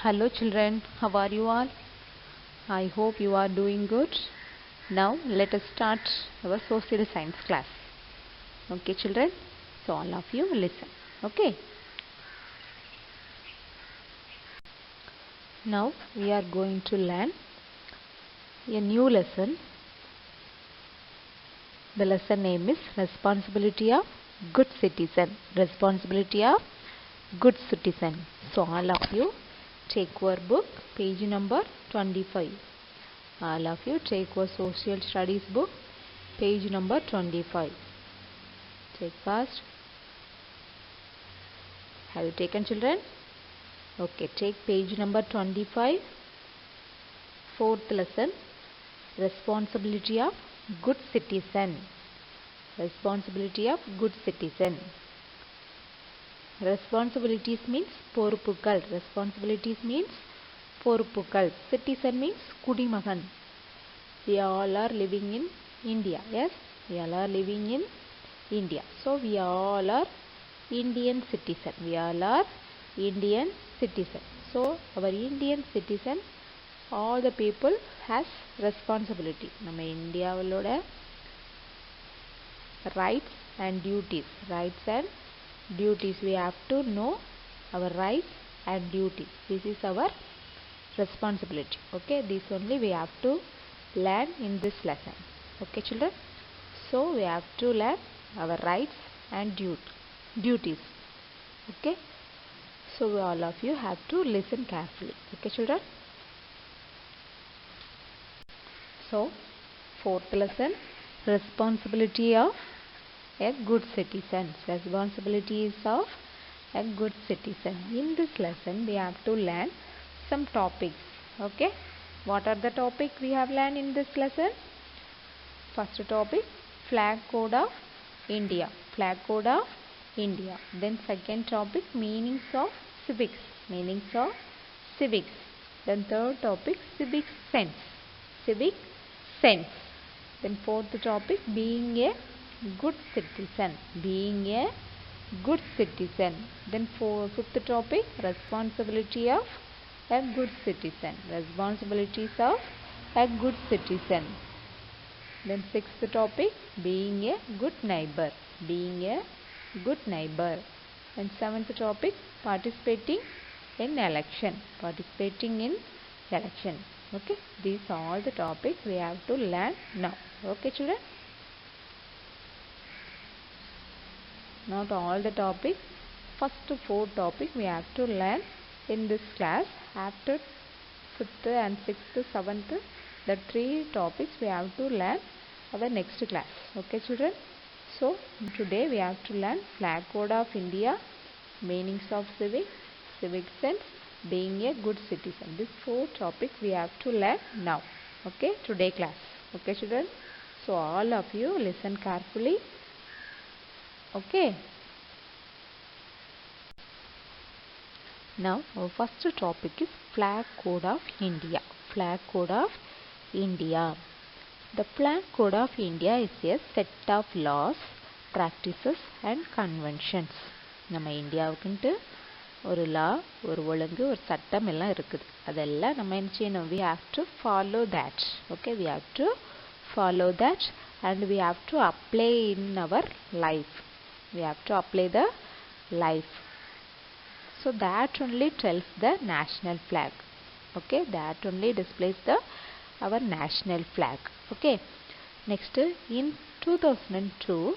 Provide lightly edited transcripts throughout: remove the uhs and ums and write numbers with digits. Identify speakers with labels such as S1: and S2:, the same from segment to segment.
S1: Hello children, how are you all? I hope you are doing good. Now let us start our social science class. Okay children, so all of you listen. Okay. Now we are going to learn a new lesson. The lesson name is Responsibility of Good Citizen. Responsibility of Good Citizen. So all of you take your book, page number 25. All of you take your social studies book, page number 25. Take fast. Have you taken children? Okay, take page number 25. Fourth lesson, Responsibility of Good Citizen. Responsibility of Good Citizen. Responsibilities means பொறுப்புகள். Responsibilities means பொறுப்புகள். Citizen means குடிமகன். We all are living in India. Yes, we all are living in India. So we all are Indian citizen. We all are Indian citizen. So our Indian citizen, all the people has responsibility. நம்ம இந்தியாவிலோட rights and duties. Rights and duties. We have to know our rights and duties. This is our responsibility. Okay, this only we have to learn in this lesson. Okay children, so we have to learn our rights and duties. Okay, so all of you have to listen carefully. Okay children, so fourth lesson, responsibility of a good citizen. Responsibilities of a good citizen. In this lesson we have to learn some topics. Okay, what are the topic we have learned in this lesson? First topic, flag code of India. Flag code of India. Then second topic, meanings of civics. Meanings of civics. Then third topic, civic sense. Civic sense. Then fourth topic, being a good citizen. Being a good citizen. Then fifth topic, responsibility of a good citizen. Responsibilities of a good citizen. Then sixth topic, being a good neighbor. Being a good neighbor. And seventh topic, participating in election. Participating in election. Okay, these are all the topics we have to learn now. Okay children, not all the topics. First four topics we have to learn in this class. After 5th and 6th, 7th, the three topics we have to learn our next class. Okay children, so today we have to learn flag code of India, meanings of civic sense, being a good citizen. These four topics we have to learn now. Okay, today class. Okay children, so all of you listen carefully. Okay, now our first topic is flag code of India. Flag code of India. The flag code of India is a set of laws, practices and conventions. நம்ம இந்தியாவுக்குன்ட்டு ஒரு law, ஒரு ஒழுங்கு, ஒரு சட்டம் எல்லாம் இருக்குது. அதெல்லாம் நம்ம என்ன செய்யணும்? We have to follow that. Okay, we have to follow that and we have to apply in our life. We have to apply the life. So that only tells the national flag. Okay, that only displays the our national flag. Okay, next in 2002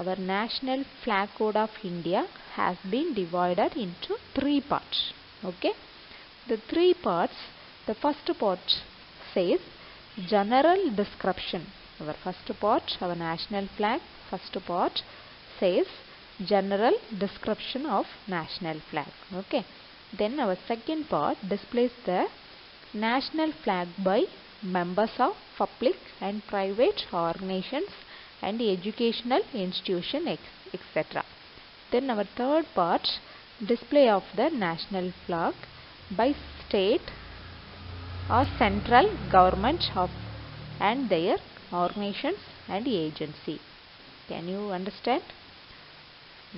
S1: our national flag code of India has been divided into three parts. Okay, the three parts, the first part says general description. Our first part, our national flag first part says general description of national flag. Okay, then our second part displays the national flag by members of public and private organizations and educational institution, etc. Then our third part, display of the national flag by state or central government of and their organizations and agency. Can you understand?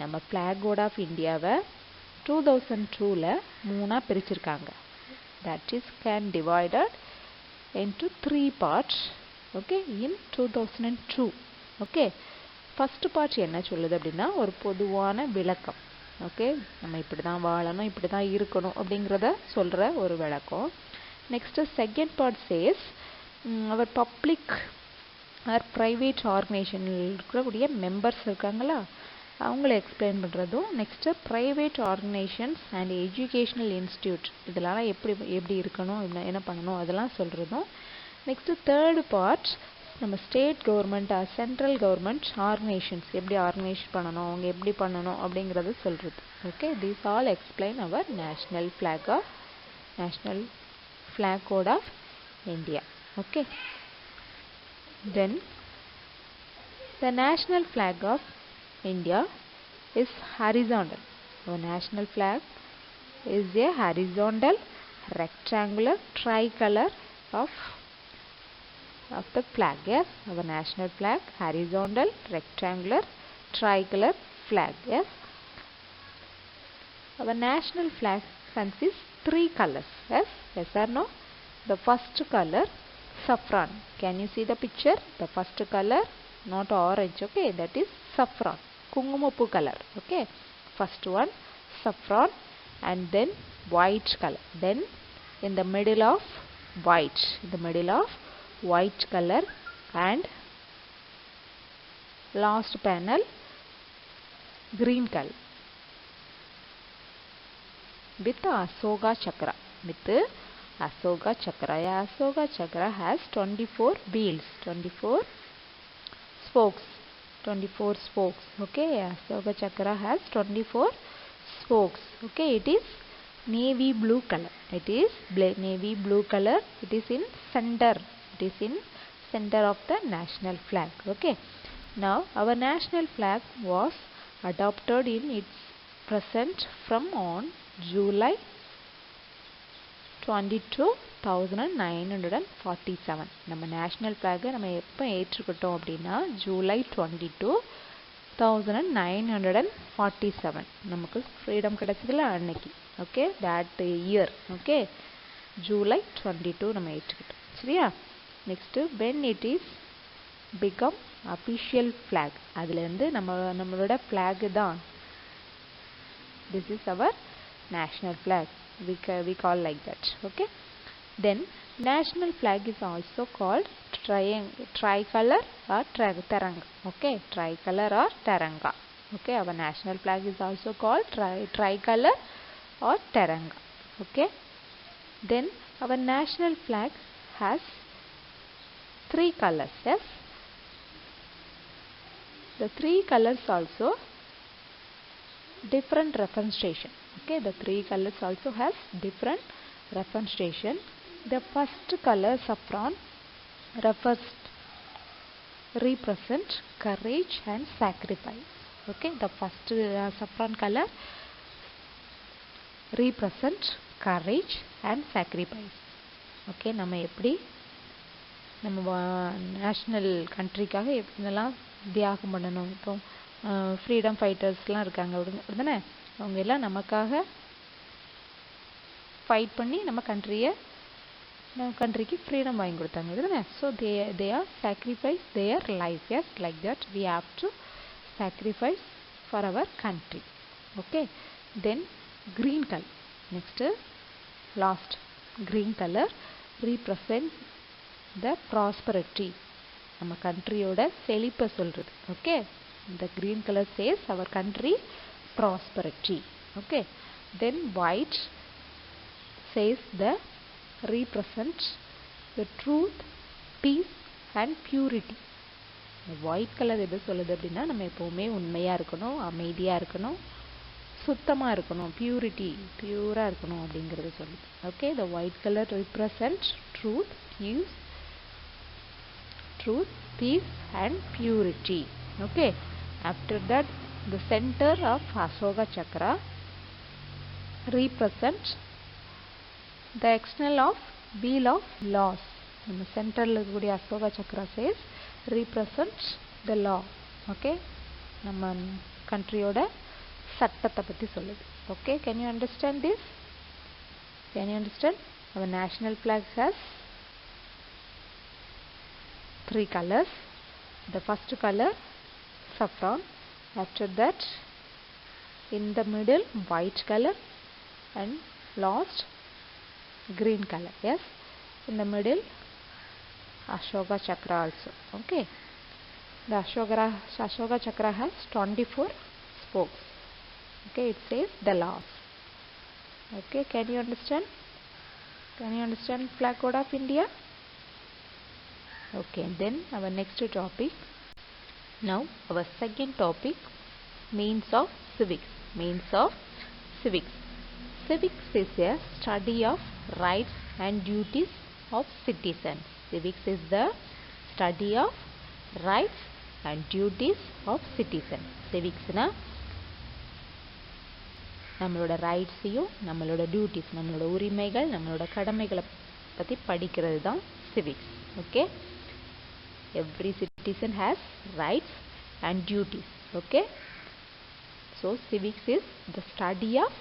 S1: நம்ம flag code of India 2002ல மூணா பிரிச்சிருக்காங்க. that is can divided into 3 parts, okay, in 2002. okay, first part என்ன சொல்லுது அப்படின்னா ஒரு பொதுவான விளக்கம். Okay, நம்ம இப்படி தான் வாழணும், இப்படி தான் இருக்கணும் அப்படிங்கிறத சொல்கிற ஒரு விளக்கம். Next second part says our public or private ஆர்கனைசேஷனில் இருக்கக்கூடிய மெம்பர்ஸ் இருக்காங்களா அவங்கள எக்ஸ்பிளைன் பண்ணுறதும், next private organisations and educational institute இதெல்லாம் எப்படி இருக்கணும், என்ன பண்ணணும் அதெல்லாம் சொல்கிறதும். நெக்ஸ்ட்டு தேர்டு பார்ட் நம்ம state government central government organisations எப்படி ஆர்கனைஸ் பண்ணணும், அவங்க எப்படி பண்ணணும் அப்படிங்கிறத சொல்கிறது. Okay, these all explain our national flag code of India. Okay, then the national flag of India is horizontal. Our national flag is a horizontal rectangular tricolor of the flag. Yes, our national flag horizontal rectangular tricolor flag. Yes, our national flag consists 3 colors. Yes or no? The first color saffron. Can you see the picture? The first color, not orange, okay, that is saffron, kungumappu color. Okay, first one saffron, and then white color, then in the middle of white color, and last panel green color with Ashoka chakra. Ashoka chakra. Ashoka chakra has 24 wheels, 24 spokes. Okay, Ashoka chakra has 24 spokes. Okay, it is navy blue color. It is navy blue color. It is in center. It is in center of the national flag. Okay. Now our national flag was adopted in its present from on July 22,947. நம்ம national ஃப்ளாகை நம்ம எப்போ ஏற்றுக்கிட்டோம் அப்படின்னா ஜூலை 22,947 நமக்கு freedom கிடைச்சதுல அன்னைக்கு. Okay, that year. Okay, July 22 நம்ம ஏற்றுக்கிட்டோம். சரியா? Next when it is become official flag, அதுலேருந்து நம்மளோட flag தான். This is our national flag. We call like that. Okay, then national flag is also called tricolor or taranga. Okay, tricolor or taranga. Okay, our national flag is also called tricolor or taranga. Okay, then our national flag has 3 colors. Yes, the 3 colors also different representation. Okay, the 3 colors also has different representation. The first color saffron represent courage and sacrifice. Okay, the first saffron color represent courage and sacrifice. Okay, நம்ம எப்படி நம்ம national கண்ட்ரிக்காக எப்படிலாம் தியாகம் பண்ணணும். இப்போ freedom ஃபைட்டர்ஸ்லாம் இருக்காங்க அப்படிதானே, அவங்க எல்லாம் நமக்காக ஃபைட் பண்ணி நம்ம கண்ட்ரிக்கு ஃப்ரீடம் வாங்கி கொடுத்தாங்க அப்படிதானே. So they are sacrifice their life. Yes, like that we have to sacrifice for our country. Okay, then green color. Next, last green color represent the prosperity. நம்ம கண்ட்ரியோட செழிப்பை சொல்றது. Okay, the green color says our country prosperity. Okay, then white says the represent the truth, peace and purity. white color எது சொல்லுது அப்படின்னா நம்ம எப்பவுமே உண்மையா இருக்கணும், அமைதியா இருக்கணும், சுத்தமா இருக்கணும், பியூரா இருக்கணும் அப்படிங்கறது சொல்லுது. Okay, the white color represent truth, peace and purity. Okay, after that the center of Ashoka chakra represent the external of wheel of laws. நம்ம சென்டர்ல இருக்கக்கூடிய Ashoka Chakra says represent the law. Okay, நம்ம கண்ட்ரியோட சட்டத்தை பத்தி சொல்லுது. Okay, can you understand this? Our national flag has three colors. The first color saffron, after that in the middle white color, and last green color. Yes, in the middle Ashoka Chakra also. Okay, the Ashoka Chakra has 24 spokes. Okay, it says the laws. Okay, can you understand? Can you understand flag code of India? Okay, then our next topic. Now our second topic, means of civics. Means of civics. Civics is a study of rights and duties of citizens. Civics is the study of rights and duties of citizens. Civics na நம்மளோட ரைட்ஸையும் நம்மளோட duties, நம்மளோட உரிமைகள், நம்மளோட கடமைகளை பற்றி படிக்கிறது தான் civics. Okay, every citizen has rights and duties. Okay, so civics is the study of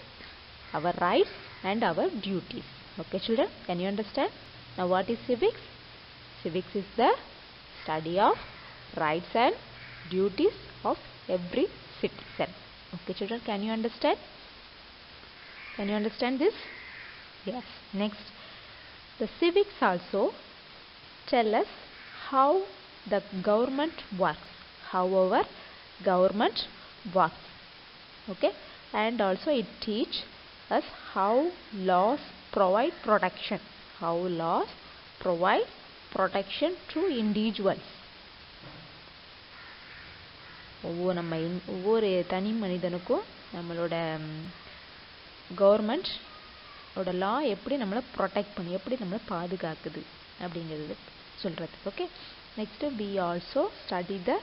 S1: our rights and our duties. Okay children, can you understand? Now what is civics? Civics is the study of rights and duties of every citizen. Okay children, can you understand? Can you understand this? Yes. Next, the civics also tell us how the government works, how our government works. Okay, and also it teach us how laws provide protection, how laws provide protection to individuals. ஒவ்வொரு தனி மனிதனுக்கும் நம்மளோட government ஓட லா எப்படி நம்மளை protect பண்ணி, எப்படி நம்மளை பாதுகாக்குது அப்படிங்கிறது சொல்கிறது. Okay, next we also study the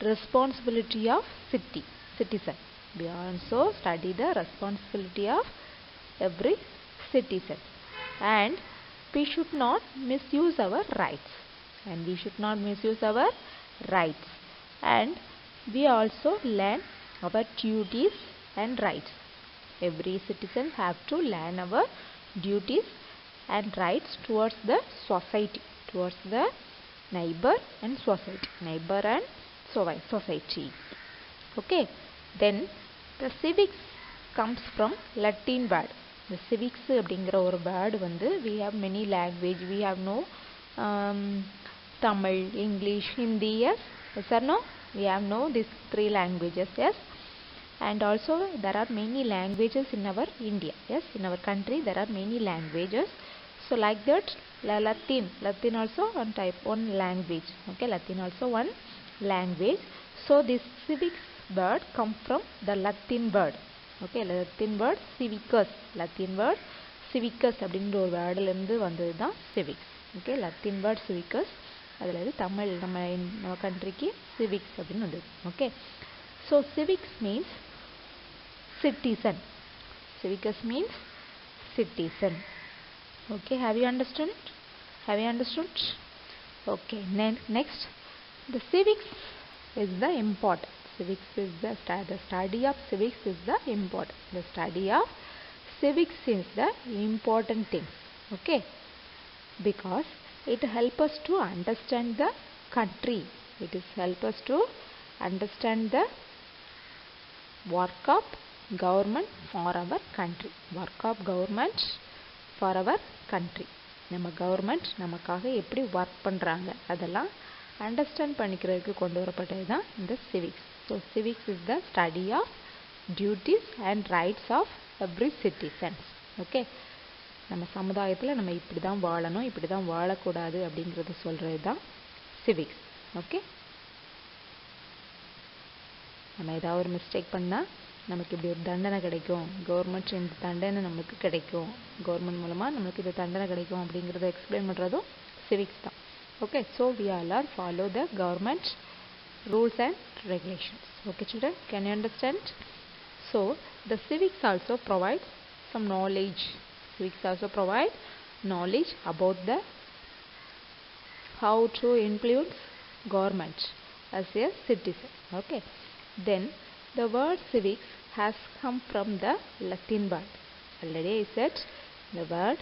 S1: responsibility of citizen. We also study the responsibility of every citizen, and we should not misuse our rights, and we also learn our duties and rights. Every citizen have to learn our duties and rights towards the society, towards the neighbor and society. Okay, then the civics comes from Latin word. The civics அப்படிங்கிற ஒரு word வந்து we have many language. We have no Tamil, English, Hindi. Yes or no? We have no these three languages. Yes, and also there are many languages in our India. Yes, in our country there are many languages. So like that, Latin also one language. Okay, Latin also one language. So this civics word come from the Latin word. Okay, Latin word civicus. Latin word civicus அப்படிங்கிற ஒரு வேர்டில் இருந்து வந்தது தான் civics. Okay, Latin word சிவிக்கஸ், அதில் இது தமிழ் நம்ம கண்ட்ரிக்கு சிவிக்ஸ் அப்படின்னு வந்தது. Okay, so civics means citizen. Civicus means citizen. Okay, have you understood? Okay, next, the civics is the important. Civics is the study of civics is the important. The study of civics is the important thing. Okay, because it helps us to understand the country. It is help us to understand the work of government for our country. Work of government for our country. நம்ம government நமக்காக எப்படி work பண்ணுறாங்க அதெல்லாம் understand பண்ணிக்கிறதுக்கு கொண்டு வரப்பட்டது தான் இந்த civics. So civics is the study of duties and rights of every citizens. Okay, நம்ம சமுதாயத்தில் நம்ம இப்படி தான் வாழணும், இப்படி தான் வாழக்கூடாது அப்படிங்கிறது சொல்கிறது தான் சிவிக்ஸ். ஓகே, நம்ம ஏதாவது ஒரு மிஸ்டேக் பண்ணால் நமக்கு இப்படி ஒரு தண்டனை கிடைக்கும், கவர்மெண்ட் இந்த தண்டனை நமக்கு கிடைக்கும், கவர்மெண்ட் மூலமாக நமக்கு இந்த தண்டனை கிடைக்கும் அப்படிங்கிறத எக்ஸ்பிளைன் பண்ணுறதும் சிவிக்ஸ் தான். Okay, so we all are follow the government rules and regulations. Okay children, can you understand? So the civics also provide some knowledge. Civics also provide knowledge about the how to influence government as a citizen. Okay, then the word civics has come from the Latin word. Already I said the word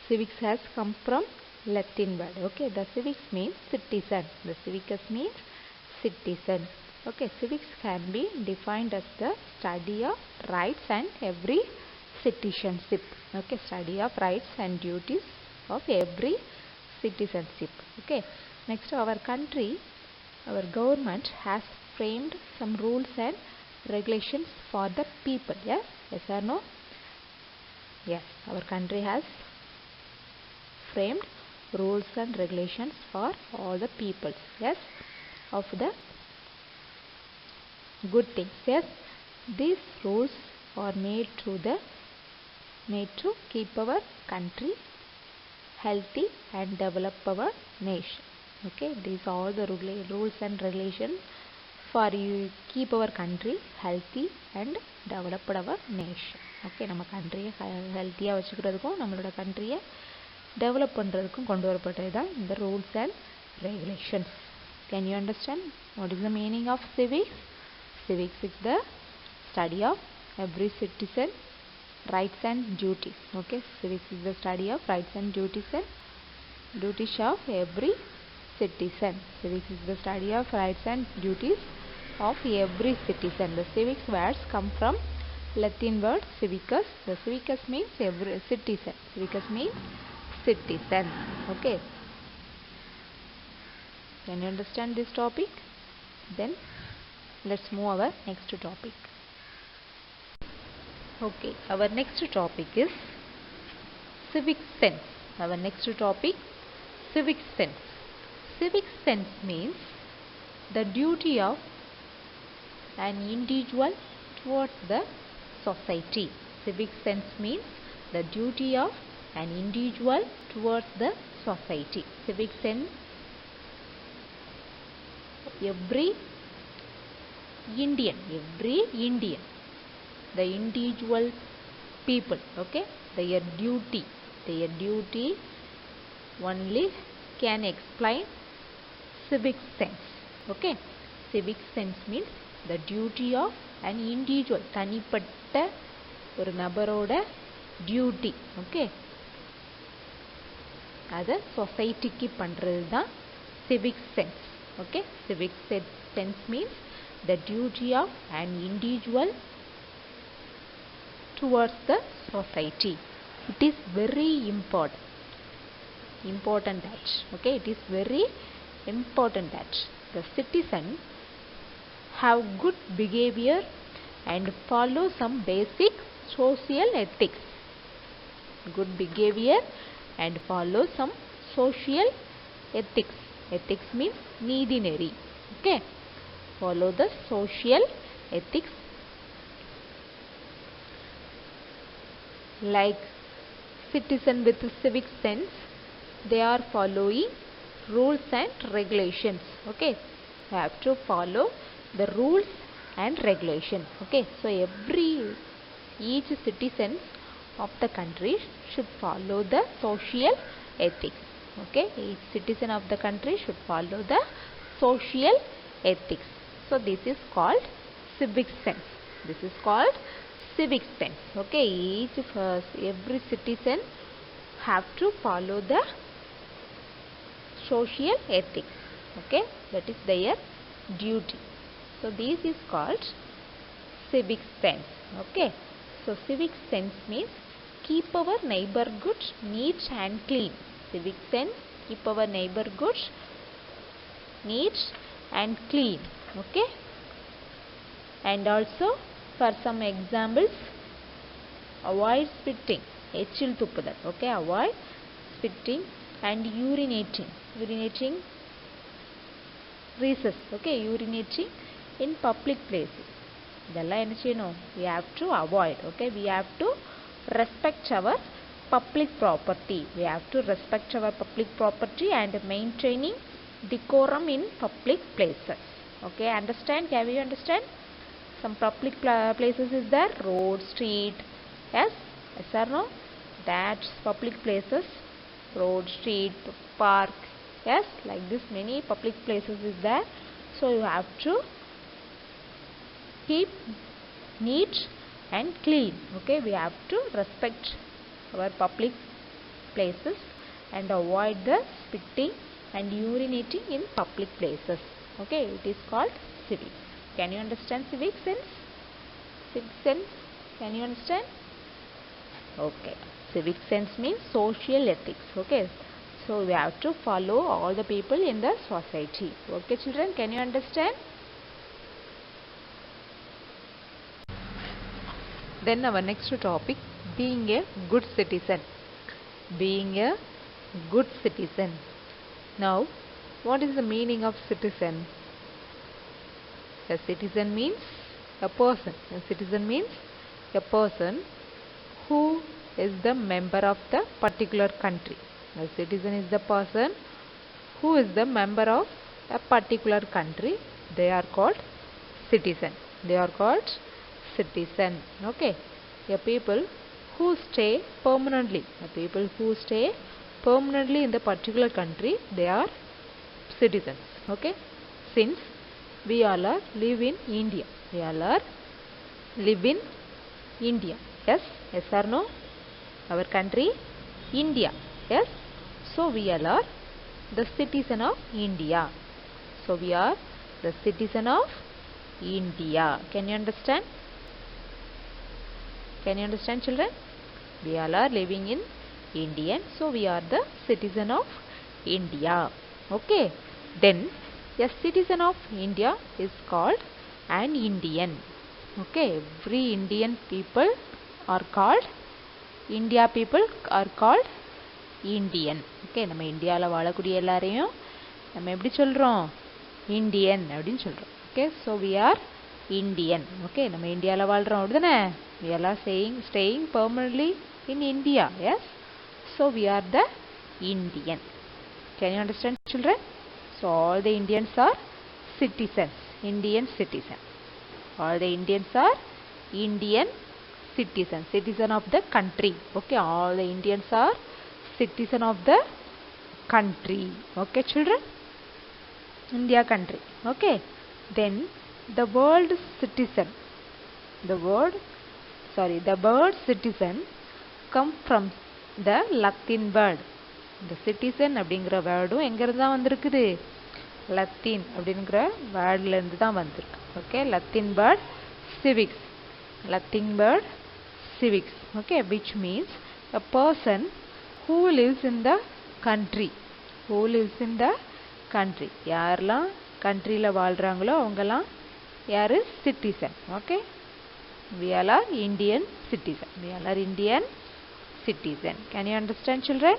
S1: Civics has come from Latin word. Okay, the civics means citizen. The civicus means citizen. Okay, civics can be defined as the study of rights and every citizenship. Okay, study of rights and duties of every citizenship. Okay, next our country, our government has framed some rules and regulations for the people. Yes, yes or no? Yes, our country has framed rules and regulations for all the peoples. Yes, of the good things. Yes, these rules are made to keep our country healthy and develop our nation. Okay, these are all the rules and regulations for you keep our country healthy and develop our nation. Okay, நம்ம country healthy வச்சுக்கிறதுக்கும் நம்மளோட country develop பண்றதுக்கும் கொண்டு வரப்பட்டது தான் இந்த rules and regulations. Can you understand what is the meaning of civics? Civics is the study of every citizen rights and duties. Okay, civics is the study of rights and duties of every citizen. Civics is the study of rights and duties of every citizen. The civics words come from Latin word civicus. The civicus means every citizen. Civicus means citizen. Okay, can you understand this topic? Then let's move our next topic. Okay, our next topic is civic sense. Our next topic, civic sense. Civic sense means the duty of an individual towards the society. Civic sense means the duty of an individual towards the society. Civic sense, every Indian, the individual people, okay, their duty only can explain civic sense. Okay, civic sense means the duty of an individual, தனிப்பட்ட ஒரு நபரோட duty. Okay, அது சொசைட்டிக்கு பண்றது தான் civic sense. Okay, civic sense means the duty of an individual towards the society. It is very important that, okay, it is very important that the citizen have good behavior and follow some basic social ethics. Good behavior and follow some social ethics. Ethics means needi neri. Okay, follow the social ethics like citizen with civic sense, they are following rules and regulations. Okay, they have to follow the rules and regulations. Okay, so each citizen of the country should follow the social ethics. Okay, each citizen of the country should follow the social ethics. So this is called civic sense. This is called civic sense. Okay, every citizen have to follow the social ethics. Okay, that is their duty. So this is called civic sense. Okay, so civic sense means keep our neighborhood neat and clean. Civic sense, keep our neighborhood neat and clean. Okay, and also for some examples, avoid spitting, எச்சில் துப்புதல். Okay, avoid spitting and urinating recess. Okay, urinating in public places. இதெல்லாம் என்ன செய்யணும்? We have to avoid. Okay, we have to respect our public property. We have to respect our public property and maintaining decorum in public places. Okay, understand? Can you understand? Some public places is there, road, street. Yes, yes or no? That's public places, road, street, park. Yes, like this many public places is there. So you have to keep neat and clean. Okay, we have to respect our public places and avoid the spitting and urinating in public places. Okay, it is called civics. Can you understand civic sense? Civic sense, can you understand? Okay, civic sense means social ethics. Okay, so we have to follow all the people in the society. Okay children, can you understand? Then our next topic, being a good citizen. Being a good citizen. Now, what is the meaning of citizen? A citizen means a person. A citizen means a person who is the member of the particular country. A citizen is the person who is the member of a particular country. They are called citizen. They are called citizen. Okay. A people who stay permanently. A people who stay permanently in the particular country, they are citizens. Okay. Since we all are live in India. We all are live in India. Yes? Yes or no? Our country, India. Yes? So we all are the citizen of India. So we are the citizen of India. Can you understand? Can you understand children? We all are living in India. So we are the citizen of India. Okay. Then a citizen of India is called an Indian. Okay. Every Indian people are called, India people are called Indian. Okay. நம்ம இந்தியால வாழக்கூடிய எல்லாரையும் நம்ம எப்படி சொல்றோம்? Indian அப்படினு சொல்றோம். Okay. So we are Indian. Okay. நம்ம இந்தியால வாழ்றோம் அப்படிதானே? We all are staying permanently in India. Yes. So we are the Indian. Can you understand children? So all the Indians are citizens. Indian citizen. All the Indians are Indian citizen. Citizen of the country. Okay. All the Indians are citizen of the country. Okay children. India country. Okay. Then the word citizen. The word citizen come from the Latin word. The citizen அப்படிங்கிற வேர்டும் எங்க இருந்து தான் வந்திருக்குது? Latin அப்படிங்கிற வேர்ட்ல இருந்து தான் வந்திருக்கு. Okay, Latin word civics. Latin word civics. Okay, which means a person who lives in the country. Who lives in the country. யாரெல்லாம் countryல வாழ்றாங்களோ அவங்கலாம் யாரு? Citizen. Okay. We all are Indian citizen. We all are Indian citizen. Can you understand children?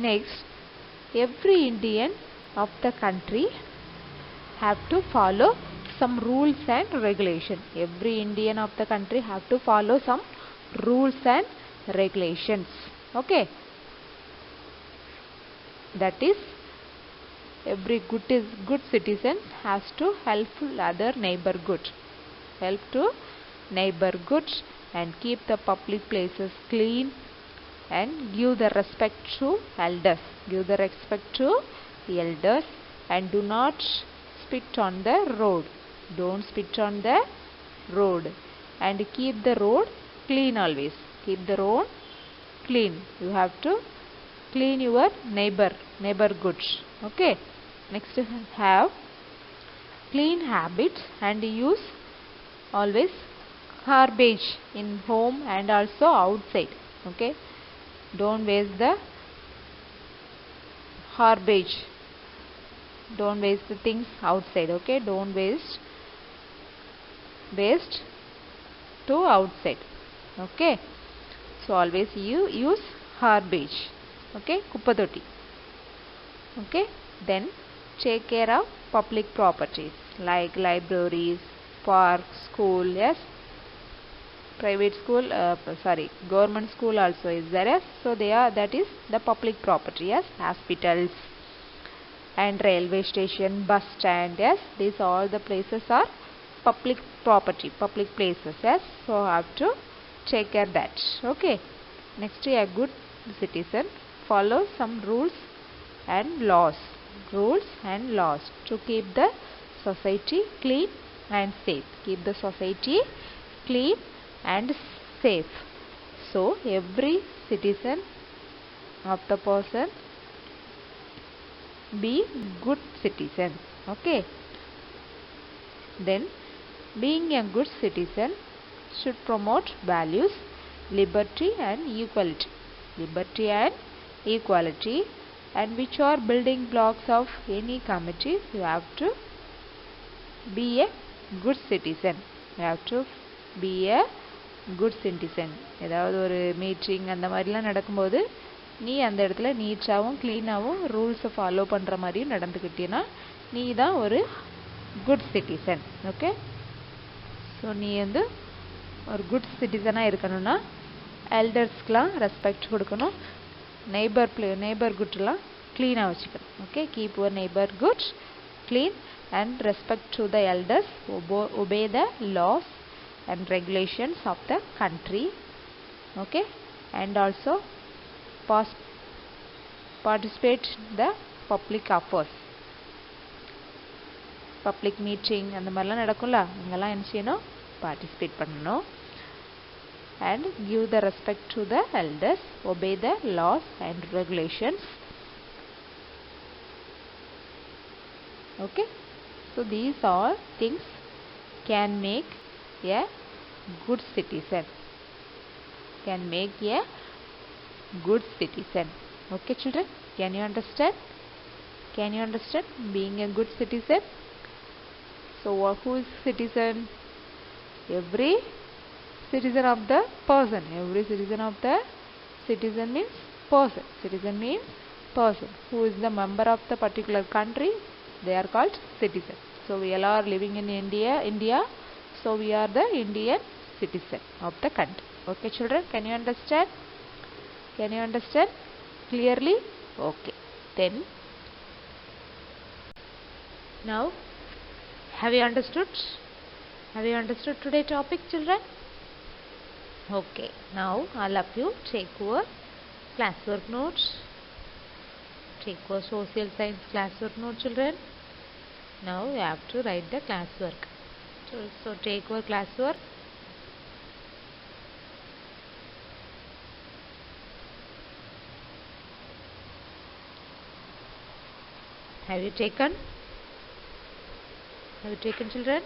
S1: Next, every Indian of the country have to follow some rules and regulation. Every Indian of the country have to follow some rules and regulations. Okay. That is, every good citizen has to help other neighbor good. Help to neighbor good and keep the public places clean and give the respect to elders. Give the respect to elders and do not spit on the road. Don't spit on the road and keep the road clean always. Keep the road clean. You have to clean your neighbor goods. Okay. Next, have clean habits and use always garbage in home and also outside. Okay. Don't waste the garbage. Don't waste the things outside. Okay. Don't waste to outside. Okay. So always you use garbage. Okay. Kuppadoti. Okay. Then take care of public properties like libraries, parks, school. Yes. Private school, government school also is there. Yes. So that is the public property. Yes. Hospitals and railway station, bus stand. Yes. These all the places are public property, public places. Yes. So have to take care that. Okay. Next, a good citizen follow some rules and laws. Rules and laws to keep the society clean and safe. Keep the society clean and safe. So every citizen of the person be good citizen. Okay. Then being a good citizen should promote values, liberty and equality. Liberty and equality, and which are building blocks of any committee. You have to be a good citizen. You have to be a good citizen. ஏதாவது ஒரு meeting அந்த மாதிரிலாம் நடக்கும்போது நீ அந்த இடத்துல நீட்டாகவும் க்ளீனாகவும் ரூல்ஸை follow பண்ணுற மாதிரியும் நடந்துக்கிட்டீன்னா நீ தான் ஒரு குட் சிட்டிசன். ஓகே. ஸோ நீ வந்து ஒரு குட் சிட்டிசனாக இருக்கணும்னா எல்டர்ஸ்க்கெலாம் ரெஸ்பெக்ட் கொடுக்கணும், நெய்பர்ஹுட்லாம் க்ளீனாக வச்சுக்கணும். Okay. Keep your neighbourhood clean and respect to the elders, obey the laws and regulations of the country. Okay. And also participate in the public affairs. Public meeting அந்த மாதிரிலாம் நடக்கும்ல, அங்கெல்லாம் என்ன செய்யணும், பார்ட்டிசிபேட் பண்ணணும். And give the respect to the elders, obey the laws and regulations. Okay. So these all things can make a good citizen. Can make a good citizen. Okay children, can you understand? Can you understand being a good citizen? So who is citizen? Every citizen of the person. Every citizen of the citizen means person. Citizen means person. Who is the member of the particular country? They are called citizen. So we all are living in India. So we are the Indian citizen of the country. Okay children, can you understand? Can you understand clearly? Okay. Then now have you understood? Have you understood today's topic children? Okay. Now all of you take your classwork notes. Take your social science classwork note children. Now you have to write the classwork. So take your classwork. Have you taken? Have you taken children?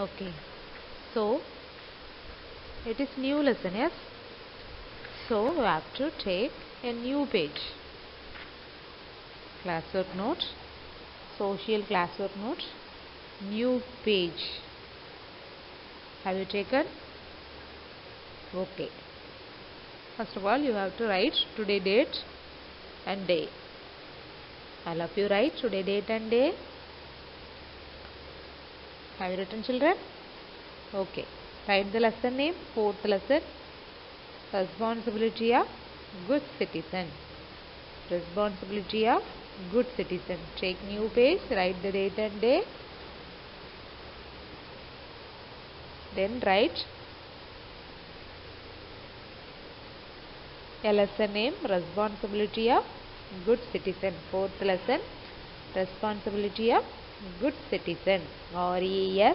S1: Okay. So it is new lesson, yes? So you have to take a new page. Classwork note, social classwork note, new page. Have you taken? Okay. First of all, you have to write today date and day. All of you write today date and day. Have you written children? Okay. Write the lesson name, fourth lesson. Responsibility of good citizen. Responsibility of good citizen. Take new page, write the date and day. Then write a lesson name, responsibility of good citizen. Fourth lesson, responsibility of good citizen. RESPONSIBILITIES.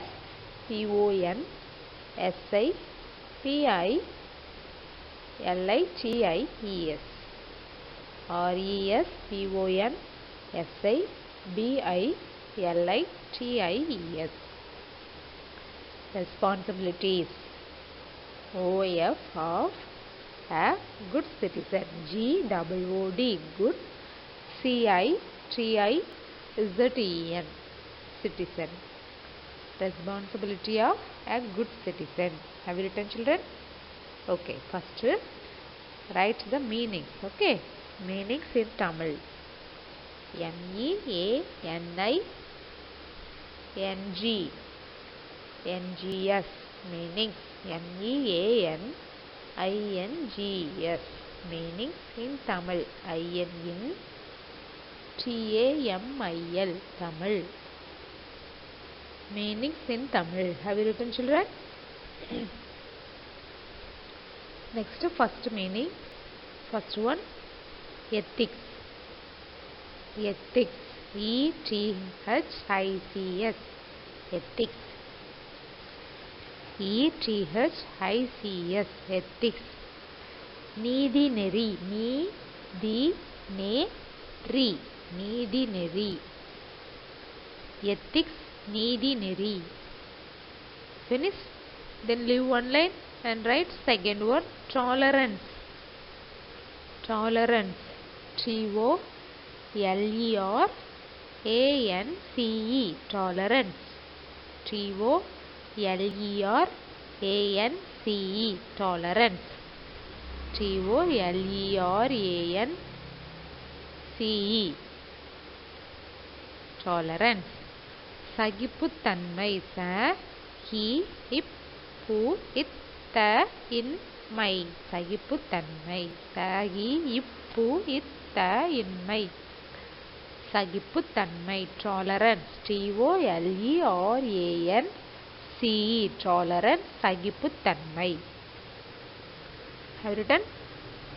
S1: RESPONSIBILITIES. Responsibilities. OF of a good citizen. GOOD, good. CITIZEN, citizen. Responsibility of a good citizen. Have you written children? Okay. First write the meanings. Okay. Meanings in Tamil. MEANING meanings. MEANINGS meanings in Tamil. TAMIL Tamil meanings in Tamil. Have you written children? Next, first meaning. First one, ethics. Ethics. ETHICS. Ethics. ethics, ethics. நீதி நெறி, நீதி நெறி. Ethics, நீதி நெறி. Finish. Then leave one line and write second one, tolerance. Tolerance, T-O-L-E-R-A-N-C-E, tolerance. T-O-L-E-R-A-N-C-E, tolerance. T-O-L-E-R-A-N-C-E, tolerance. சகிப்புத்தன்மை, சகிப்புத்தன்மை, சகிப்புத்தன்மை, சகிப்புத்தன்மை, சகிப்புத்தன்மை, tolerance, T-O-L-E-R-A-N-C-E, tolerance, சகிப்புத்தன்மை. Have written?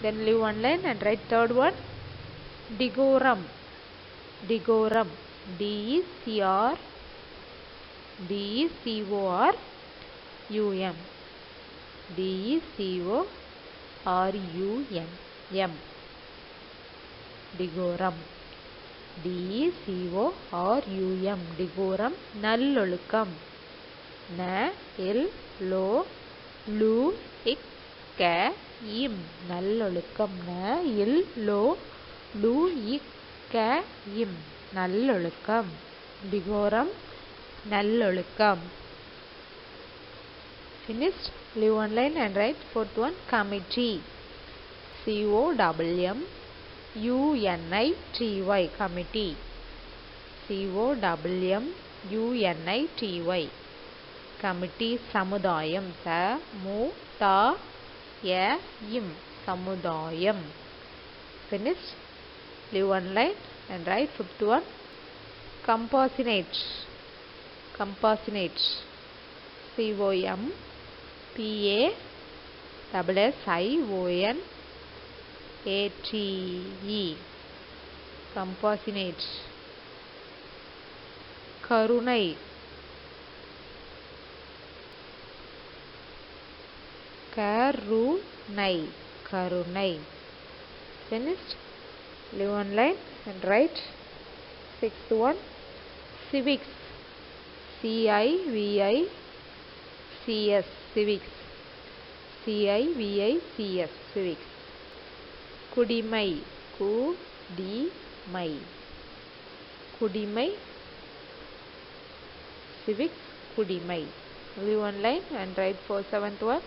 S1: Then leave one line and write third one, decorum. Decorum, D-E-C-O-R-U-M, D-E-C-O-R-U-M, decorum, D-E-C-O-R-U-M, decorum. நல்லொழுக்கம், N-L-O-L-U-I-K-I-M, நல்லொழுக்கம், N-L-O-L-U-I-K-I-M, நல்லொழுக்கம். decorum, நல்லொழுக்கம். Finished. Leave one line and write fourth one, committee. C-O-M-M-U-N-I-T-Y, committee. C-O-M-M-U-N-I-T-Y, committee. சமுதாயம், சமுதாயம், சமுதாயம். Finished. Leave one line and write fifth one, compassionate. Compassionate, C-O-M-P-A-S-S-I-O-N-A-T-E, compassionate. கருணை, கருணை, கருணை. Finished. Leave one line and write sixth one, civics. C-I-V-I-C-S, civics. C-I-V-I-C-S, civics. குடிமை, குடிமை, குடிமை, civics, குடிமை. Leave one line and write for seventh one,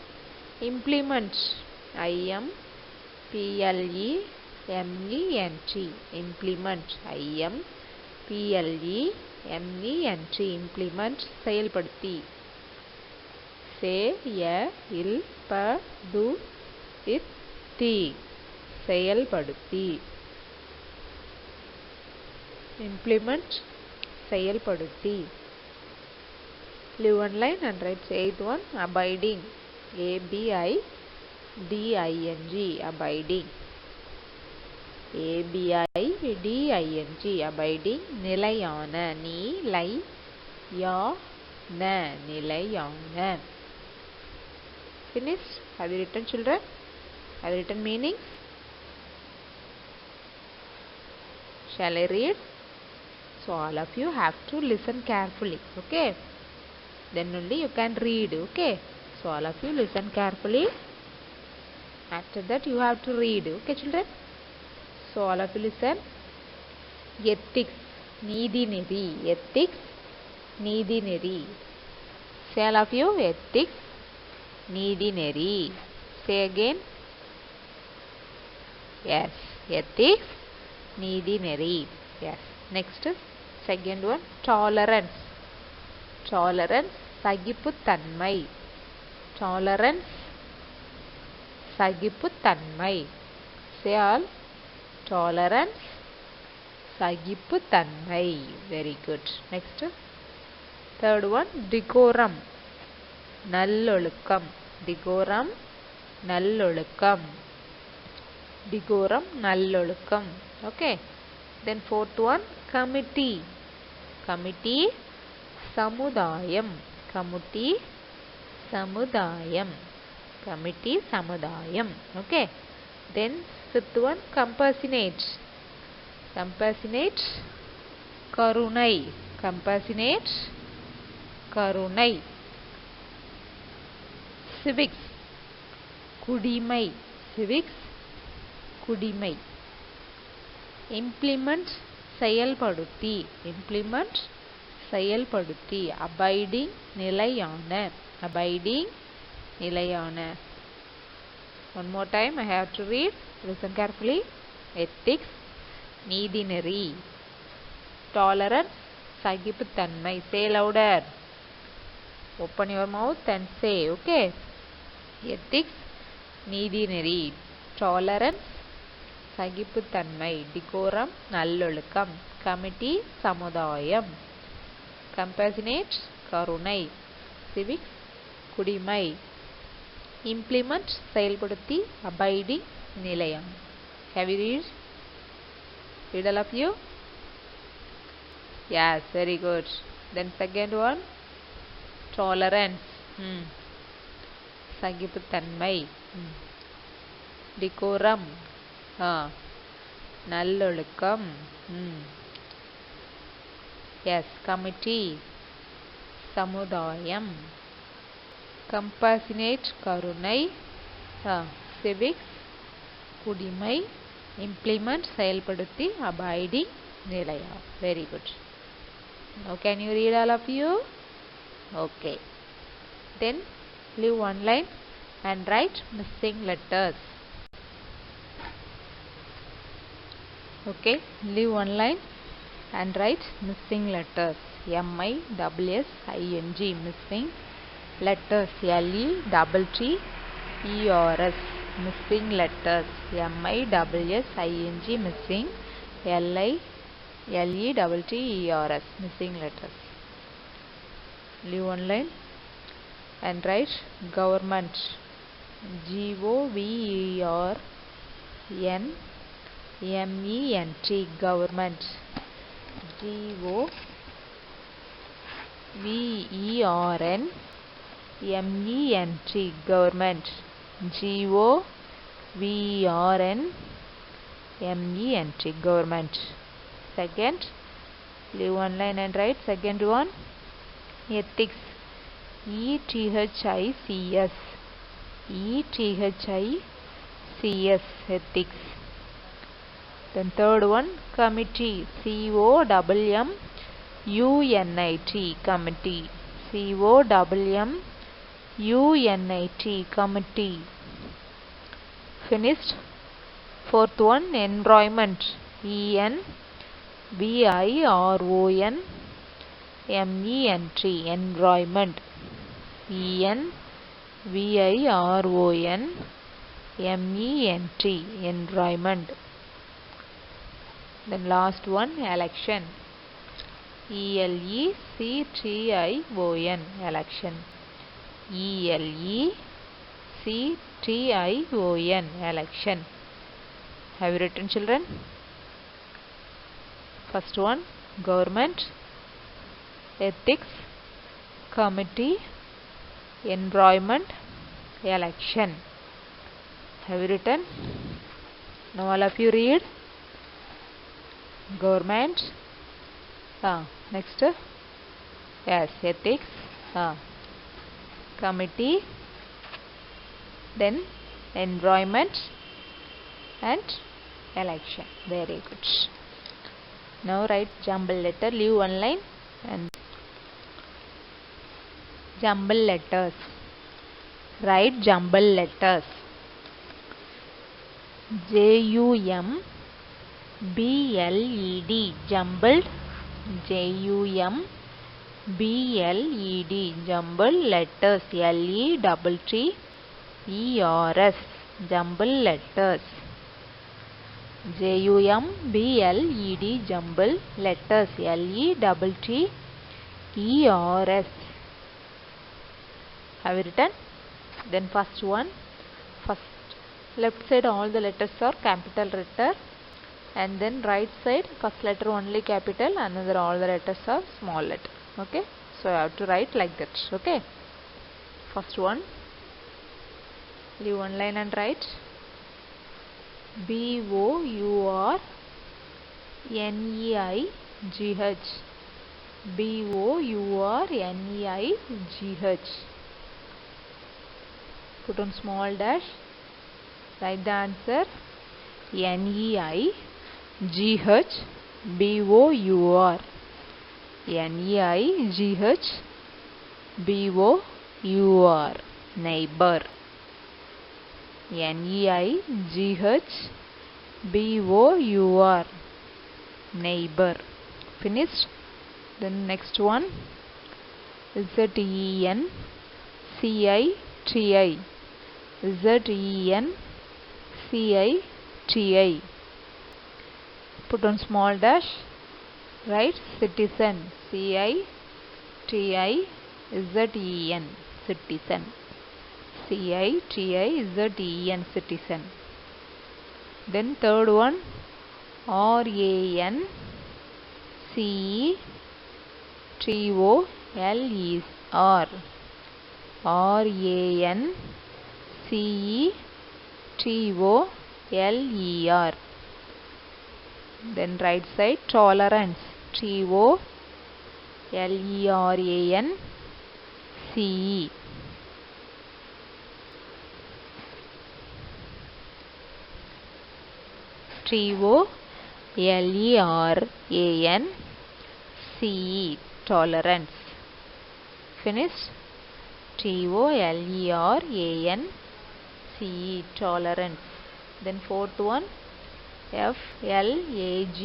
S1: implement. I-M-P-L-E-M-E-N-T, implement. I-M-P-L-E-M-E-N-T, implement, செயல்படுத்தி. செயல்படுத்தி, செயல்படுத்தி. implement, செயல்படுத்தி. Leave one line and write eighth one, abiding. A-B-I-D-I-N-G, abiding. A-B-I-D-I-N-G, abiding, நிலையான. நிலையான, நிலையான. Finished. Have you written, children? Have you written meanings? Shall I read? So all of you have to listen carefully, okay? Then only you can read, okay? So all of you listen carefully. After that you have to read, okay children? So all of you listen. Ethics, நீதி நெறி. Ethics, நீதி நெறி. Say all of you, ethics, நீதி நெறி. Say again. Yes, ethics, நீதி நெறி. Yes. Next, second one, tolerance. Tolerance, சகிப்புத்தன்மை. Tolerance, சகிப்புத்தன்மை. Say all. Tolerance, சகிப்புத்தன்மை. Very good. Next, third one, decorum. நல்லொழுக்கம். Decorum, நல்லொழுக்கம். Decorum, நல்லொழுக்கம். Okay. Then fourth one, committee. Committee, சமுதாயம். Committee, Samudayam. Committee Samudayam. Okay. Then fifth one, compassionate. Compassionate Karunai. Compassionate Karunai. Civics Kudimai. Civics Kudimai. Implement செயல்படுத்தி. Implement செயல்படுத்தி. Abiding நிலையான. Abiding நிலையான. One more time I have to read. Listen carefully. Ethics நீதிநெறி. Tolerance சகிப்புத்தன்மை. Say louder. Open your mouth and say. Okay. Ethics நீதிநெறி. Tolerance சகிப்புத்தன்மை. Decorum நல்லொழுக்கம். Committee சமுதாயம். Compassionate கருணை. Civics குடிமை. Implement செயல்படுத்தி. Abiding நிலையம். Have you read? Read all of you? Yes, very good. Then second one, tolerance. சகிப்புத்தன்மை. Decorum. நல்லொழுக்கம். Yes, committee. சமுதாயம். Compassionate கருணை. Civics குடிமை. Implement செயல்படுத்தி. Abiding நிலையா. Very good. Now can you read all of you? Okay. Then leave one line and write missing letters. Okay. Leave one line and write missing letters. MISSING missing letters. LETTERS missing letters. MISSING missing. LETTERS missing letters. Leave one line and write government. GOVERNMENT government. GOVERNMENT government. GOVERNMENT government. Second, leave one line and write second one, ethics. ETHICS. ETHICS ethics. Then third one, committee. COMMUNIT committee. COMMUNIT committee. Finished. Fourth one, environment. ENVIRONMENT environment. ENVIRONMENT environment. Then last one, election. ELECTION election. ELECTION election. Have you written, children? First one, government, ethics, committee, environment, election. Have you written? Now all of you read. Government. Next. Yes, ethics. Committee. Then environment and election. Very good. Now write jumble letter. Leave one line and jumble letters. Write jumble letters. JUMBLED jumbled. JUMBLED jumbled letters. LETTERS jumbled letters. JUMBLED jumbled letters. LETTERS. Have you written? Then first one, first left side all the letters are capital letter, and then right side first letter only capital, another all the letters are small letter. Okay, so I have to write like that. Okay, First one, leave one line and write BOURNEIGH. BOURNEIGH. Put on small dash. Write the answer. NEIGH BOUR. NEIGH BOUR. Neighbor. NEIGH BOUR. Neighbor. Finished. Then next one, ZENCITI. ZENCITI. Put on small dash. Write citizen. CITIZEN. Citizen. CITIZEN. Citizen. Then third one, RANCETOLER. RANCETOLER. Then right side, tolerance. TOLERANCE. TOLERANCE. Tolerance. Finished. TOLERANCE. Tolerance. Then fourth one, FLAG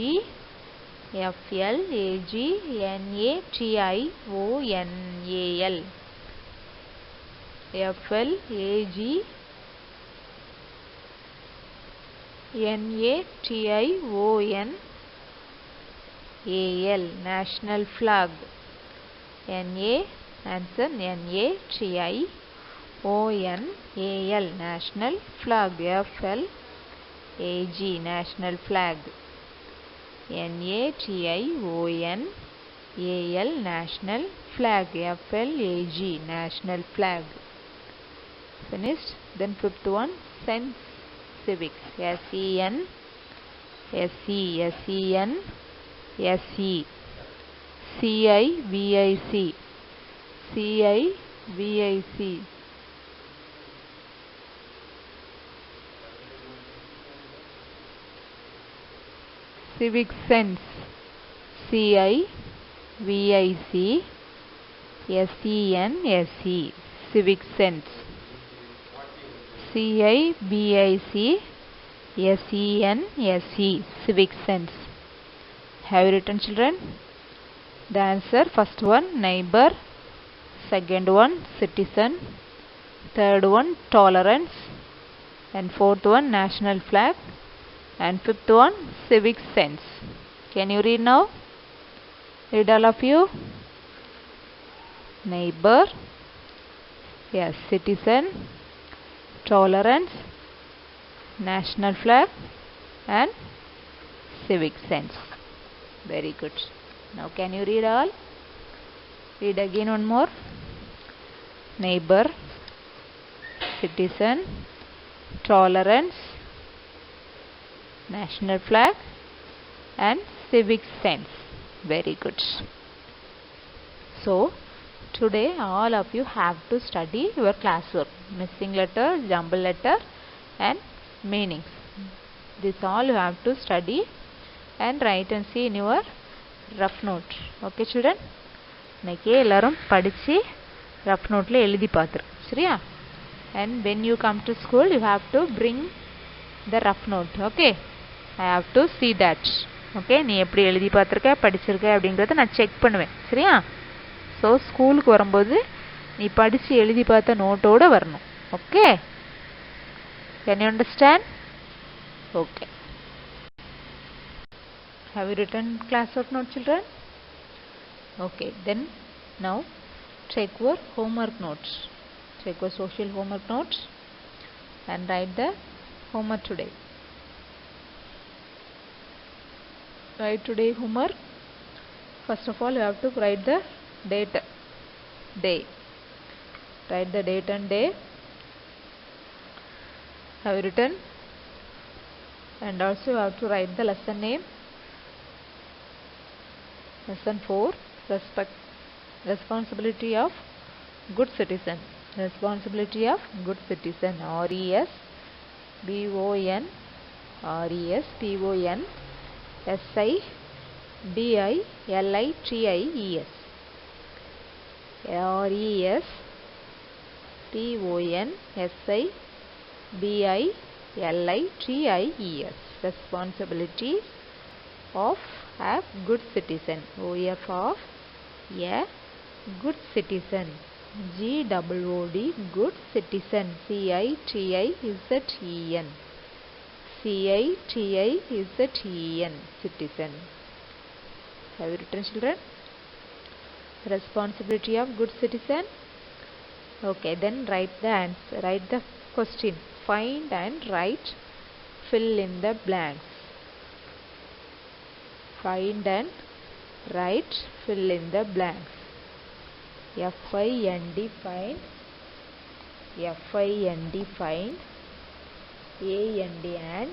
S1: NATIONAL. FLAG national flag. Answer NATIONAL national flag. FLAG national flag. NATIONAL national flag. FLAG national flag. Finished. Then fifth one, sense civics. SENSE. CIVIC. Civic sense. CIVIC SENSE. Civic sense. CIVIC SENSE. Civic sense. Have you written, children? The answer, first one, neighbor. Second one, citizen. Third one, tolerance. And fourth one, national flag. And fifth one, civic sense. Can you read now? Read, all of you. Neighbor. Yes, citizen. Tolerance. National flag. And civic sense. Very good. Now can you read all? Read again one more. Neighbor, citizen, tolerance, national flag and civic sense. Very good. So today all of you have to study your classwork. Missing letter, jumble letter and meanings. This all you have to study and write and see in your rough note. Okay, children? இன்னைக்கு எல்லாரும் படிச்சு rough noteல எழுதி பாத்துரு. சரியா? And when you come to school you have to bring the rough note. Okay? I have to see that. Okay? நீ எப்படி எழுதி பாத்துருக்க, படிச்சிருக்க அப்படிங்கறத நான் செக் பண்ணுவேன். சரியா? So ஸ்கூலுக்கு வரும்போது நீ படிச்சு எழுதி பார்த்த நோட்டோட வரணும். Okay? Can you understand? Okay. Have you written classwork note, children? Okay, then now check your homework notes. Check your social homework notes and write the homework today. Write today homework. First of all, you have to write the date, day. Write the date and day. Have you written? And also you have to write the lesson name. Lesson 4. Responsibility of good citizen. Responsibility of good citizen. RESBON. RESBON. SIBILITIES. RESPONSIBILITIES. Responsibility of a good citizen. OF of a good citizen. GOOD, good citizen. CITIZEN. CITIZEN, citizen. Have you written, children? Responsibility of good citizen. Okay, then write the answer. Write the question. Find and write. Fill in the blanks. Find and write. Fill in the blanks. FIND, find. FIND, find. and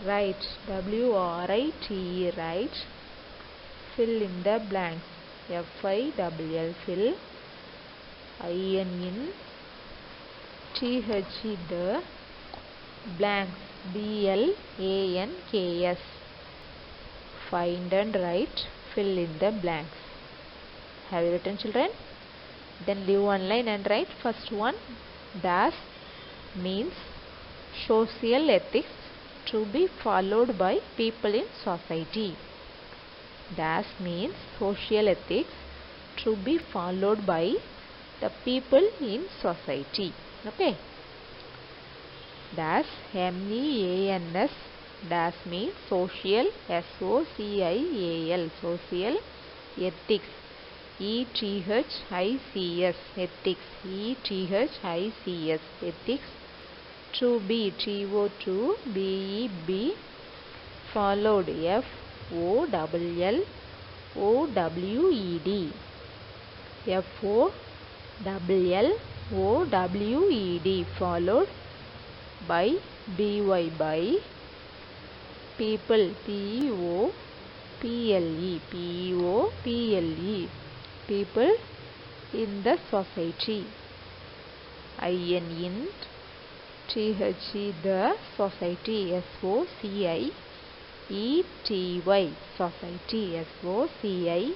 S1: write. WRITE, write. Fill in the blanks. FILL, fill. IN, THE, the blanks. BLANKS. Find and write. Fill in the blanks. Have you written, children? Then leave one line and write. First one. Dash means social ethics to be followed by people in society. Dash means social ethics to be followed by the people in society. Okay. Dash MEANS. Dash means social, SOCIAL, social ethics. ETHICS, ethics. ETHICS, ethics. To be, TO, BEB, followed, FOLLOWED, FOLLOWED, followed by, BY, by, people, PEOPLE, people in the society. in, THE, the society. SOCIETY, society.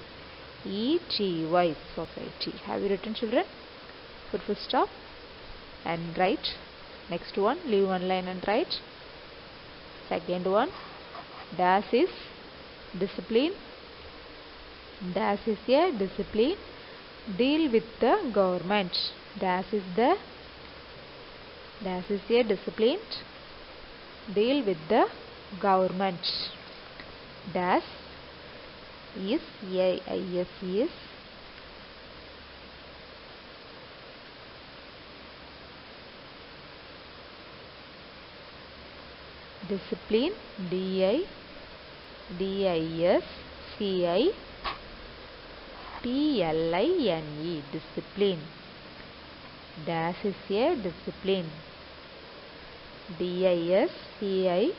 S1: SOCIETY, society. Have you written, children? Put full stop and write. Next one, leave one line and write. Second one, dash is discipline. Dash is a discipline. Deal with the government. Dash is a discipline. Deal with the government. Dash is is discipline. DISCIPLINE, discipline. Dash is a discipline. DISCIPLINE,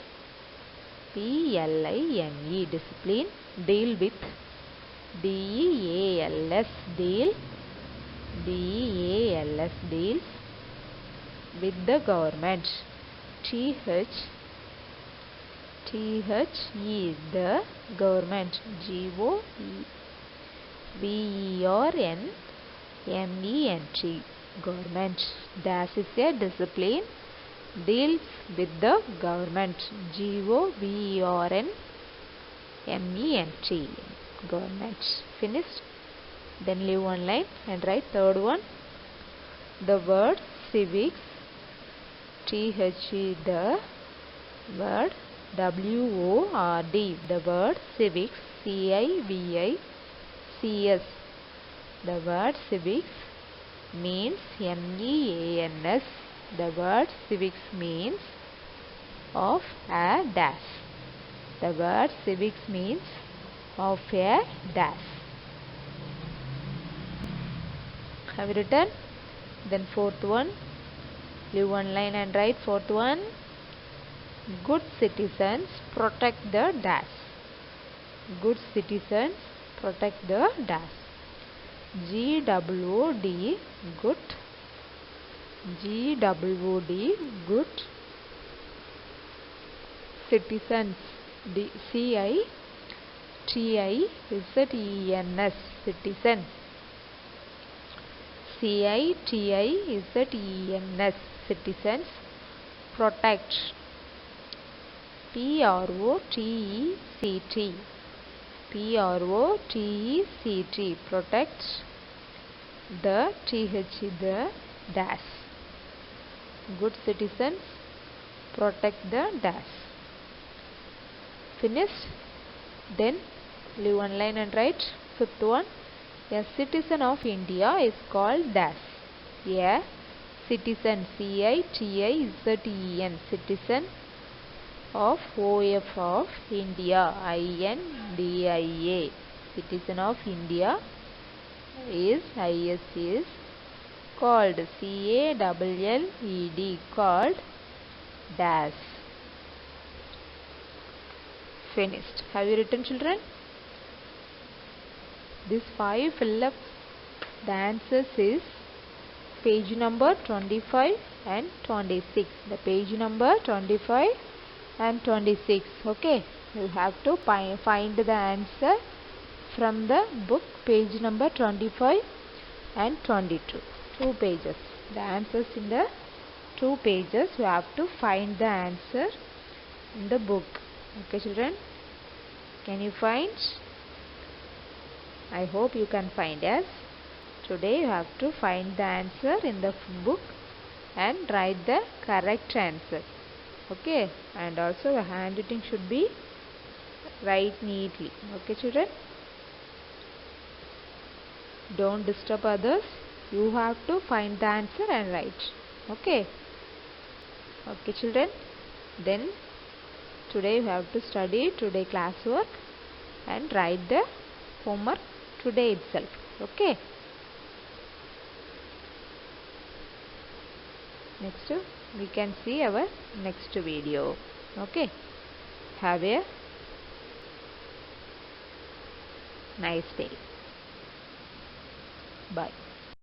S1: discipline. Deal with, DEALS, deal. DEALS, deals with the government. THE, the government. GOVERNMENT, government. Dash is a discipline. Deals with the government. GOVERNMENT, government. Finished. Then leave one line and write third one. The word civics. THE, the word. WORD, the word civics. CIVICS, the word civics means MEANS. The word civics means of a dash. The word civics means of a dash. Have you written? Then fourth one, leave one line and write fourth one. Good citizens protect the dash. Good citizens protect the dash. GWD good. GWD good citizens. CITIZENS citizens. CITIZENS citizens protect. PROTECT PROTECT protect the the dash. Good citizens protect the dash. Finished? Then leave one line and write fifth one. A citizen of India is called dash. A citizen, CITIZEN, citizen of OF of India, INDIA. Citizen of India is called CALLED, called dash. Finished. Have you written, children? This 5 fill up the answers is page number 25 and 26. The page number 25 and 26. Okay, you have to find the answer from the book, page number 25 and 22. 2 pages. The answers in the 2 pages. You have to find the answer in the book. Okay, children? Can you find? I hope you can find. Yes. Today you have to find the answer in the book and write the correct answer. Okay, and also the handwriting should be write neatly. Okay, children? Don't disturb others. You have to find the answer and write. Okay. Okay, children? Then today you have to study today classwork and write the homework today itself. Okay. Next we can see our next video. Okay. Have a nice day. Bye.